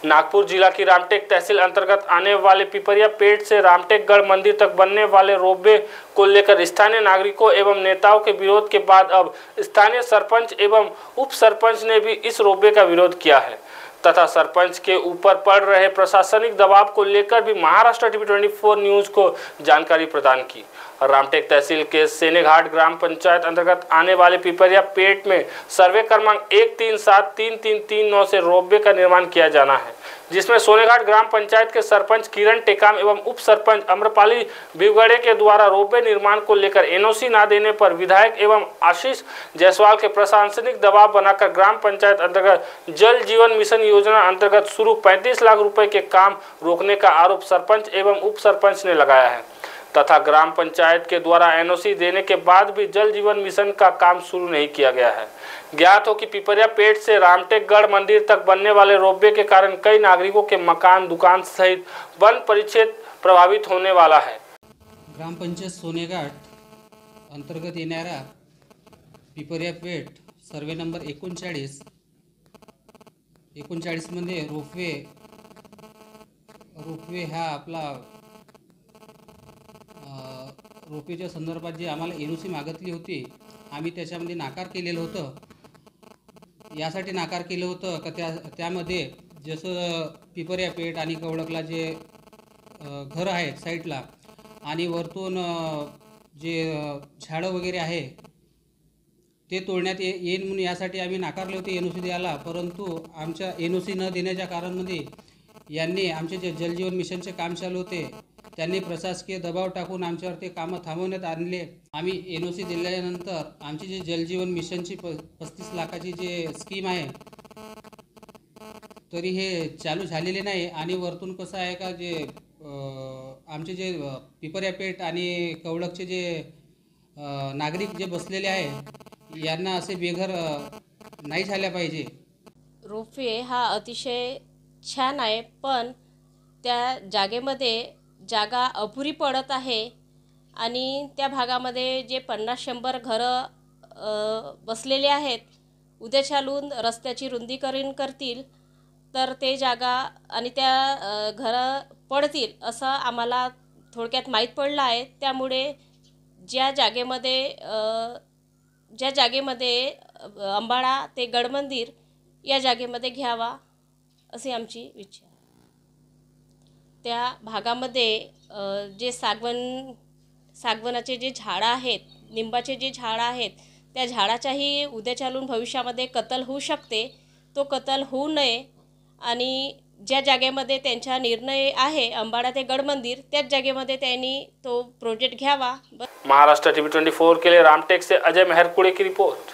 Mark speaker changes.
Speaker 1: नागपुर जिला की रामटेक तहसील अंतर्गत आने वाले पिपरिया पेट से रामटेकगढ़ मंदिर तक बनने वाले रोपवे को लेकर स्थानीय नागरिकों एवं नेताओं के विरोध के बाद अब स्थानीय सरपंच एवं उप सरपंच ने भी इस रोपवे का विरोध किया है तथा सरपंच के ऊपर पड़ रहे प्रशासनिक दबाव को लेकर भी महाराष्ट्र टीवी 24 न्यूज को जानकारी प्रदान की। रामटेक तहसील के सेनेघाट ग्राम पंचायत अंतर्गत आने वाले पिपरिया पेट में सर्वे क्रमांक 137339 से रोपवे का निर्माण किया जाना है, जिसमें सोनेघाट ग्राम पंचायत के सरपंच किरण टेकाम एवं उप सरपंच अम्रपाली भिवगड़े के द्वारा रोपवे निर्माण को लेकर एनओसी न देने पर विधायक एवं आशीष जायसवाल के प्रशासनिक दबाव बनाकर ग्राम पंचायत अंतर्गत जल जीवन मिशन योजना अंतर्गत शुरू 35 लाख रुपए के काम रोकने का आरोप सरपंच एवं उप सरपंच ने लगाया है तथा ग्राम पंचायत के द्वारा एनओसी देने के बाद भी जल जीवन मिशन का काम शुरू नहीं किया गया है। ज्ञात हो कि पिपरिया पेट से रामटेकगढ़ मंदिर तक बनने वाले रोपवे के कारण कई नागरिकों के मकान, दुकान सहित वन परिक्षेत्र प्रभावित होने वाला है।
Speaker 2: ग्राम पंचायत सोनेघाट अंतर्गत येणारा पिपरिया पेट सर्वे नंबर 39 मध्ये रोपवे हा आपला रोपवेच्या संदर्भात जी आम्हाला एनओसी मागितली होती, आम्ही त्याच्यामध्ये नाकार केलेलं होतं। यासाठी नाकार केलं होतं का त्यामध्ये जसं पिपरिया पेट आणि कवडकला जे घर आहेत साईडला आणि वरतून जे झाडं वगैरे आहे ते तोडण्यात येईल म्हणून यासाठी आम्ही नाकारले होते एनओसी द्यायला। परंतु आमच्या एनओसी न देण्याच्या कारणमध्ये यांनी आमचे जे जलजीवन मिशनचे काम चालू होते त्यांनी प्रशासकीय दबाव टाकून आमच्यावर ते कामं थांबवण्यात आणले। आम्ही एनओसी दिल्यानंतर आमची जे जलजीवन मिशनची 35 लाखाची जे स्कीम आहे तरी हे चालू झालेले नाही आणि वरतून कसं आहे का जे आमचे जे पिपरिया पेट आणि कवडकचे जे नागरिक जे बसलेले आहे यांना असे बेघर नाही झाले पाहिजे।
Speaker 3: रोपवे हा अतिशय छान आहे, पण त्या जागेमध्ये जागा अपुरी पडत आहे आणि त्या भागामध्ये जे 50-100 घरं बसलेले आहेत, उद्या चालून रस्त्याची रुंदीकरण करतील तर ते जागा आणि त्या घरं पडतील असं आम्हाला थोडक्यात माहीत पडलं आहे। त्यामुळे ज्या जागेमध्ये अंबाडा ते गड मंदिर या जागेमध्ये घ्यावा अशी आमची इच्छा आहे। त्या भागामध्ये जे सागवनाचे जे झाडं आहेत, निंबाचे जे झाडं आहेत, त्या झाडाच्याही उद्या चालून भविष्यामध्ये कत्तल होऊ शकते। तो कत्तल होऊ नये आणि ज्या जागेमध्ये त्यांचा निर्णय आहे अंबाडा ते गड मंदिर त्याच जागेमध्ये त्यांनी तो प्रोजेक्ट घ्यावा।
Speaker 1: महाराष्ट्र टीवी 24 के लिए रामटेक से अजय मेहरकुड़े की रिपोर्ट।